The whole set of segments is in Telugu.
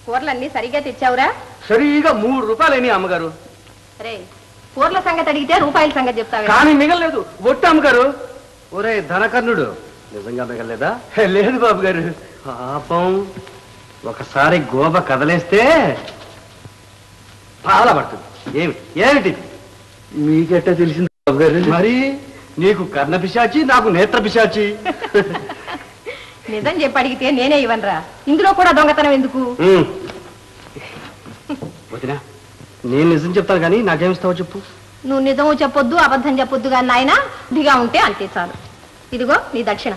కూరలన్నీ సరిగ్గా తెచ్చావురా? సరిగా 3 రూపాయలని అమ్మగారు. రే, కూరల సంగతి అడిగితే రూపాయల సంగతి చెప్తావా? కానీ మిగలలేదు. ఒట్టు అమ్మగారు. ఒరే ధనకర్ణుడు, నిజంగా మిగలలేదా? లేదు బాబు గారు, పాపం. ఒకసారి గోబ కదలేస్తే పాల పడుతుంది. ఏమిటి మీకెట్టా తెలిసింది బాబు గారు? మరి నీకు కర్ణ పిశాచి, నాకు నేత్ర పిశాచి. నిజం చెప్పి అడిగితే నేనే ఇవ్వనరా. ఇందులో కూడా దొంగతనం ఎందుకు? వదినా, నేను నిజం చెప్తాను కానీ నాకేమిస్తావో చెప్పు. నువ్వు నిజం చెప్పొద్దు, అబద్ధం చెప్పొద్దు కానీ నాయన దిగా ఉంటే అంతే చాలు. ఇదిగో నీ దక్షిణ.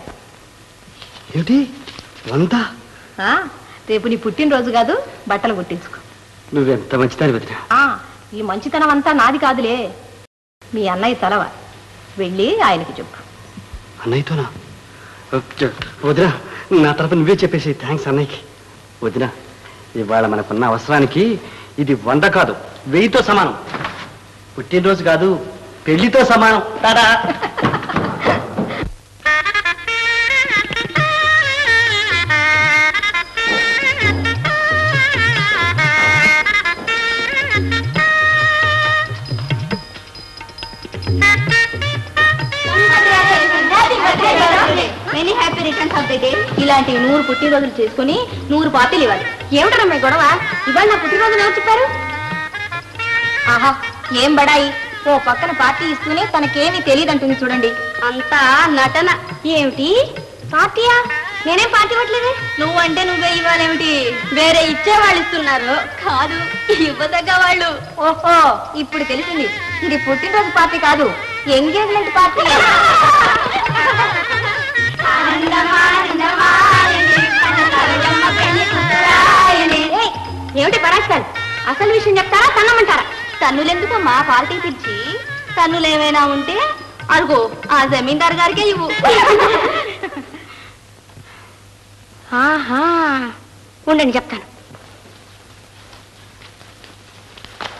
ఏమిటి 100? రేపు నీ పుట్టినరోజు కాదు, బట్టలు కుట్టించుకో. నువ్వెంత మంచిదాని వదినా. ఈ మంచితనం అంతా నాది కాదులే, మీ అన్నయ్య తలవ. వెళ్ళి ఆయనకి చెప్పు. అన్నయ్యతోనా? వదినా, నా తరఫు నువ్వే చెప్పేసి. థ్యాంక్స్ అన్నయ్యకి. వదినా, ఇవాళ మనకున్న అవసరానికి ఇది 100 కాదు, 1000తో సమానం. పుట్టినరోజు కాదు, పెళ్లితో సమానం. తాడా. Many happy returns of the day. ఇలాంటి 100 పుట్టినరోజులు చేసుకుని 100 పార్టీలు ఇవ్వాలి. ఏమిటమ్మా గొడవ? ఇవాళ నా పుట్టినరోజులు ఎవరు చెప్పారు? ఆహా, ఏం బడాయి. ఓ పక్కన పార్టీ ఇస్తూనే తనకేమీ తెలియదంటుంది చూడండి. అంతా నటన. ఏమిటి పార్టీయా? నేనేం పార్టీ ఇవ్వట్లేదే. నువ్వంటే నువ్వే ఇవ్వాలేమిటి? వేరే ఇచ్చేవాళ్ళు ఇస్తున్నారు. కాదు, ఇవ్వదగ్గ వాళ్ళు. ఓహో, ఇప్పుడు తెలిసింది. ఇది పుట్టినరోజు పార్టీ కాదు, ఎంగేజ్మెంట్ పార్టీ. ఏమిటి పరాక్షాలు? అసలు విషయం చెప్తారా, తన్నమంటారా? తన్నులెందుకమ్మా పార్టీ పిలిచి? తన్నులేమైనా ఉంటే అడుగు ఆ జమీందారు గారికే ఇవ్వు. ఉండండి చెప్తాను.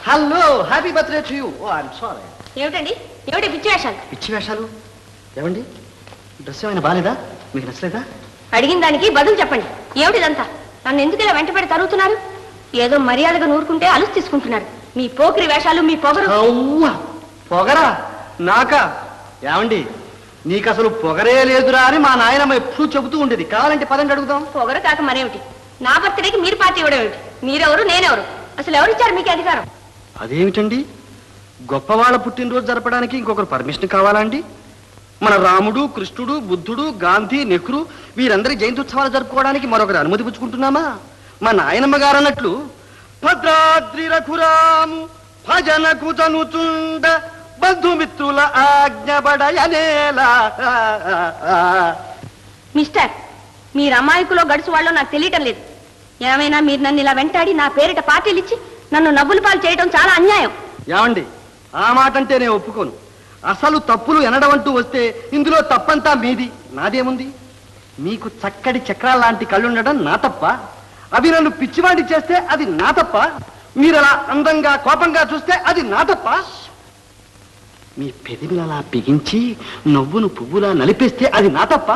Hello, happy birthday to you. Oh I'm sorry. ఏమిటండి, ఏమిటి పిచ్చి వేషాలు? పిచ్చి వేషాలు? ఏమండి, డ్రెస్ ఏమైనా బాగాలేదా? మీకు నచ్చలేదా? అడిగిన దానికి బదులు చెప్పండి. ఏమిటిదంతా? నన్ను ఎందుకు ఇలా వెంటబడి తరుగుతున్నారు? ఏదో మర్యాదగా నూరుకుంటే అలుసు తీసుకుంటున్నారు. మీ పోకిరి వేషాలు, మీ పొగరు. పొగరా? నాకా? ఏమండి, నీకు అసలు పొగరే లేదురా అని మా నాయనమ్మ ఎప్పుడు చెబుతూ ఉండేది. కావాలంటే పదండి అడుగుదాం. పొగరు కాక మరేమిటి? నా బర్త్డేకి మీరు పార్టీ ఇవ్వడం ఏమిటి? మీరెవరు, నేనెవరు? అసలు ఎవరిచ్చారు మీకు అధికారం? అదేమిటండి, గొప్పవాళ్ళ పుట్టినరోజు జరపడానికి ఇంకొకరు పర్మిషన్ కావాలా అండి? మన రాముడు, కృష్ణుడు, బుద్ధుడు, గాంధీ, నెహ్రూ వీరందరి జయంత్యుత్సవాలు జరుపుకోవడానికి మరొకరు అనుమతి పుచ్చుకుంటున్నామా? మా నాయనమ్మ గారు అన్నట్లు భద్రాద్రి రఘురాము భజనకు తనుచుండ బంధుమిత్రుల ఆజ్ఞబడయనేలా. మిస్టర్, మీరు అమాయకులో గడుసు వాళ్ళో నాకు తెలియటం లేదు. ఏమైనా మీరు నన్ను ఇలా వెంటాడి నా పేరిట పార్టీలు ఇచ్చి నన్ను నవ్వుల పాలు చేయడం చాలా అన్యాయం. ఏమండి, ఆ మాట అంటే నేను ఒప్పుకోను. అసలు తప్పులు ఎనడం అంటూ వస్తే ఇందులో తప్పంతా మీది, నాదేముంది? మీకు చక్కటి చక్రాల లాంటి కళ్ళుండడం నా తప్ప? అవి నన్ను పిచ్చివాడి చేస్తే అది నా తప్ప? మీరు అలా అందంగా కోపంగా చూస్తే అది నా తప్ప? మీ పెదవిని అలా బిగించి నవ్వును పువ్వులా నలిపేస్తే అది నా తప్ప?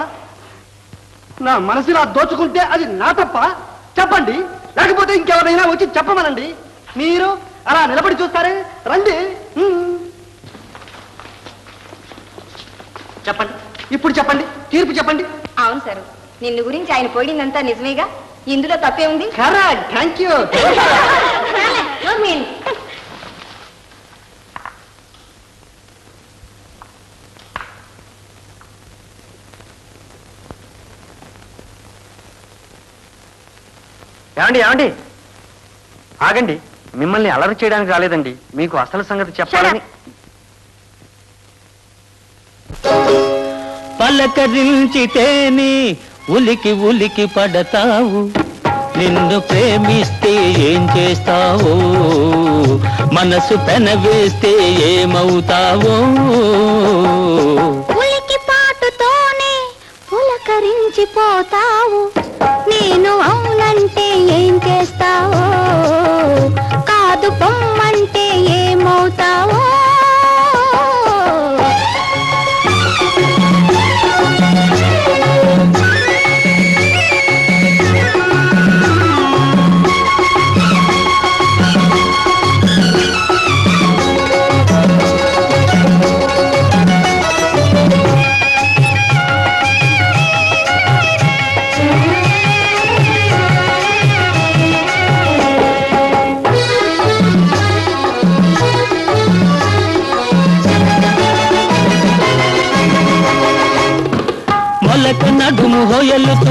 నా మనసులా దోచుకుంటే అది నా తప్ప? చెప్పండి, లేకపోతే ఇంకెవరైనా వచ్చి చెప్పమనండి. మీరు అలా నిలబడి చూస్తారే, రండి. చెప్పండి, ఇప్పుడు చెప్పండి, తీర్పు చెప్పండి. అవును సార్, నిన్ను గురించి ఆయన పోయిందంతా నిజమేగా. ఇందులో తప్పే ఉంది. Correct, thank you. ఏమండి, ఏమండి, ఆగండి. మిమ్మల్ని అలరి చేయడానికి రాలేదండి, మీకు అసలు సంగతి చెప్పాలని. పలకరించితేనే ఉలికి ఉలికి పడతావు, నిన్ను ప్రేమిస్తే ఏం చేస్తావో, మనసు పెనవేస్తే ఏమవుతావో. ఉలికి పాటుతోనే పులకరించిపోతావు, నేను అవునంటే ఏం చేస్తావో, కాదు పొమ్మంటే ఏమవుతావో.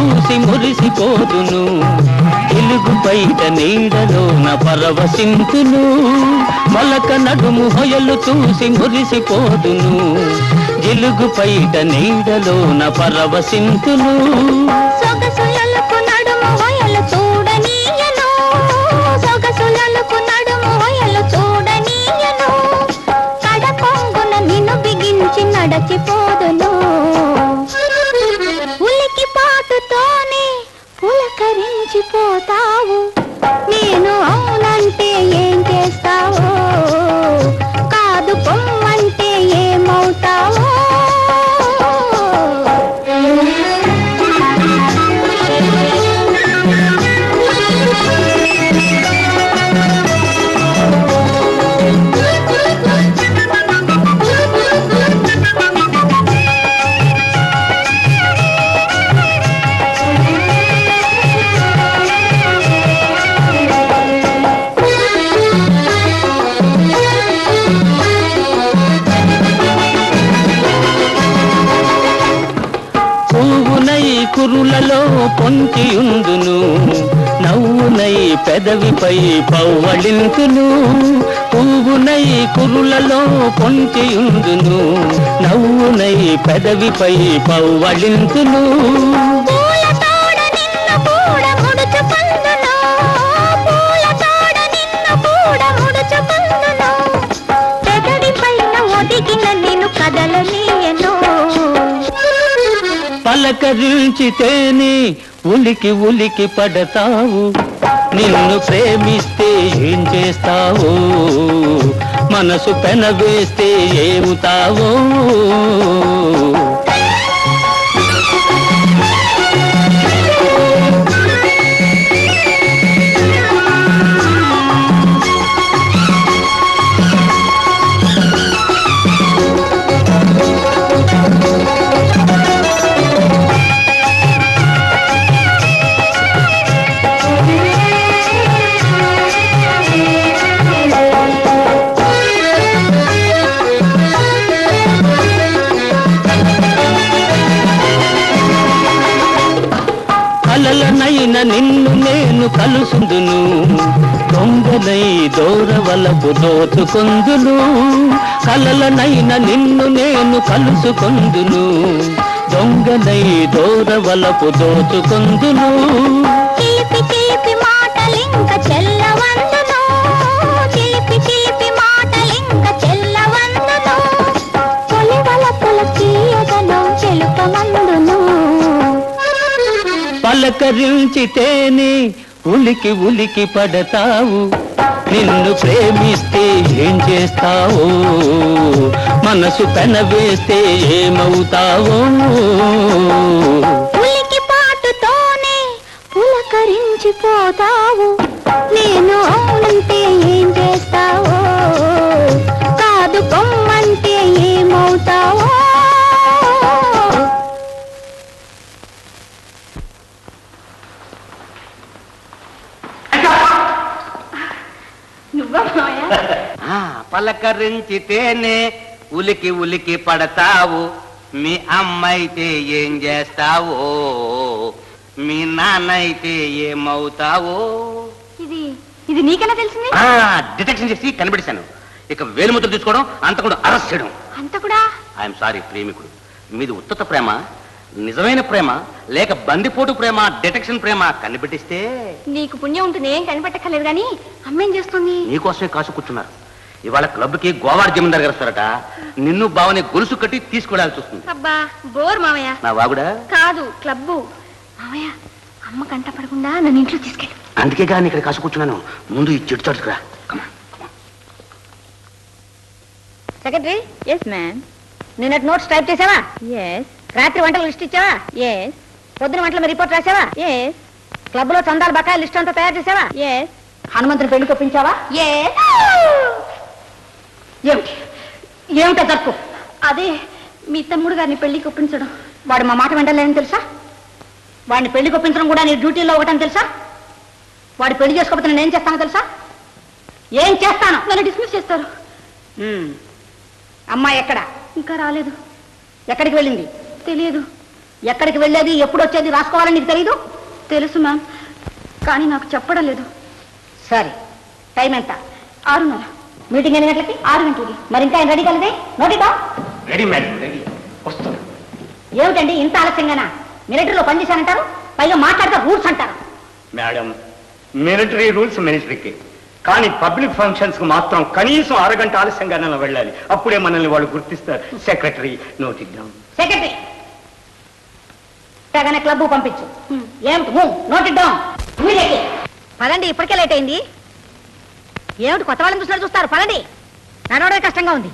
చూసి మురిసిపోదును వెలుగు బయట నీడలోన పరవశింతును మొలక నడుము హొయలు చూసి మురిసిపోదును వెలుగు బయట నీడలోన పరవశింతును సొగసులకు నడుము హొయలు చూడనీయను సొగసులకు నడుము హొయలు చూడనీయను కడకొంగున నిన్ను బిగించి నడచిపోదును ఉలికి పాటుతోనే పులకరించిపోతావు నేను అవునంటే ఏం చేస్తావో కాదు పొమ్మంటే ఏమవుతావో కురులలో పొంచియుందును నవ్వునై పెదవిపై పవ్వళింతును పువ్వునై కురులలో పొంచియుందును నవ్వునై పెదవిపై పవ్వళింతును పలకరించితేనే ఉలికి ఉలికి పడతావు నిన్ను ప్రేమిస్తే ఏం చేస్తావో మనసు పెనవేస్తే ఏముతావో కలలనైన నిన్ను నేను కలుసుందును దొంగనై దూరవలపు దోచుకొందును కలలనైన నిన్ను నేను కలుసుకొందును దొంగనై దూరవలపు దోచుకొందును చిలిపి చిలిపి మాటలింక చెల్లవందును చిలిపి చిలిపి మాటలింక చెల్లవందును కొలివలపుల తీయదనం చెలుపమందును పలకరించితేనే ఉలికి ఉలికి పడతావు నిన్ను ప్రేమిస్తే ఏం చేస్తావో మనసు పెనవేస్తే ఏమవుతావో ఉలికి పాటుతోనే పులకరించిపోతావు నేను అవునంటే ఏం చేస్తావో కాదు పొమ్మంటే ఏమవుతావో పలకరించితేనే ఉలికి ఉలికి పడతావు మీ అమ్మైతే ఏం చేస్తావో మీ నాన్న అయితే ఏమవుతావో ఇది ఇది నీకెలా తెలిసింది డిటెక్షన్ చేసి కనిపెట్టాను ఇక వేలుముద్ర తీసుకోవడం అంతకుడు అరెస్ట్ చేయడం అంత కూడా ఐఎమ్ సారీ ప్రేమికుడు మీది ఉత్తత ప్రేమ నిజమైన ప్రేమ లేక బందిపోటు ప్రేమ డిటెక్షన్ ప్రేమ కనిపెట్టిస్తే నీకు పుణ్యం ఉంటుంది ఏం కనిపెట్టక్కర్లేదు కానీ అమ్మేం చేస్తుంది నీకోసమే కాసు కూర్చున్నారు ఇవాళ క్లబ్ కి గోవార్ జమీందార్ గారు వస్తారట నిన్ను బావని గొలుసు కట్టి తీసుకెళ్లాల్సి వస్తుంది అబ్బా బోర్ మామయ్య నా వాగుడా కాదు క్లబ్బు మామయ్య అమ్మ కంట పడకుండా నన్ను ఇంట్లో తీసుకెళ్ళు అందుకే కానీ ఇక్కడ కాసు కూర్చున్నాను ముందు ఈ చెట్టు చాటుకురా సెక్రటరీ ఎస్ మ్యామ్ నిన్నటి నోట్స్ టైప్ చేసావా ఎస్ రాత్రి వంటలు లిస్ట్ ఇచ్చావా ఎస్ పొద్దున వంటల మీద రిపోర్ట్ రాసావా ఎస్ క్లబ్ లో చందాల బకాయి లిస్ట్ అంతా తయారు చేసావా ఎస్ హనుమంతుని పెళ్లి కొప్పించావా ఎస్ ఏమిటి ఏమిటో తప్పు అదే మీ తమ్ముడు గారిని పెళ్లికి ఒప్పించడం వాడు మా మాట వెంటలేదని తెలుసా వాడిని పెళ్లికి ఒప్పించడం కూడా నీ డ్యూటీలో ఒకటని తెలుసా వాడు పెళ్లి చేసుకోకపోతే నేను ఏం చేస్తానో తెలుసా ఏం చేస్తాను నన్ను డిస్మిస్ చేస్తారు అమ్మాయి ఎక్కడ ఇంకా రాలేదు ఎక్కడికి వెళ్ళింది తెలియదు ఎక్కడికి వెళ్ళేది ఎప్పుడు వచ్చేది రాసుకోవాలని నీకు తెలీదు? తెలుసు మ్యామ్, కానీ నాకు చెప్పడం లేదు. సరే, టైం ఎంత? 6:30. మీటింగ్ ఎన్ని గంటలకి? 6 గంటలకి. మరి ఇంకా రెడీ కలదే? నోటిదా? Ready madam, ready. వస్తాను. ఏమిటండి ఇంత ఆలస్యంగానా? మిలిటరీలో పనిచేశానంటారు, పైగా మాట్లాడితే రూల్స్ అంటారు. మేడం, మిలిటరీ రూల్స్ మిలిటరీకి, కానీ పబ్లిక్ ఫంక్షన్స్ కు మాత్రం కనీసం 6 గంట ఆలస్యంగానే వెళ్ళాలి. అప్పుడే మనల్ని వాళ్ళు గుర్తిస్తారు. సెక్రటరీ నోట్ ఇద్దాం. సెక్రటరీ తగనే క్లబ్ పంపించు. ఏమిటి నోట్ ఇద్దాం. పదండి, ఇప్పటికే లేట్ అయింది. ఏమిటి కొత్త వాళ్ళని చూస్తారు? పదండి, నడవడమే కష్టంగా ఉంది.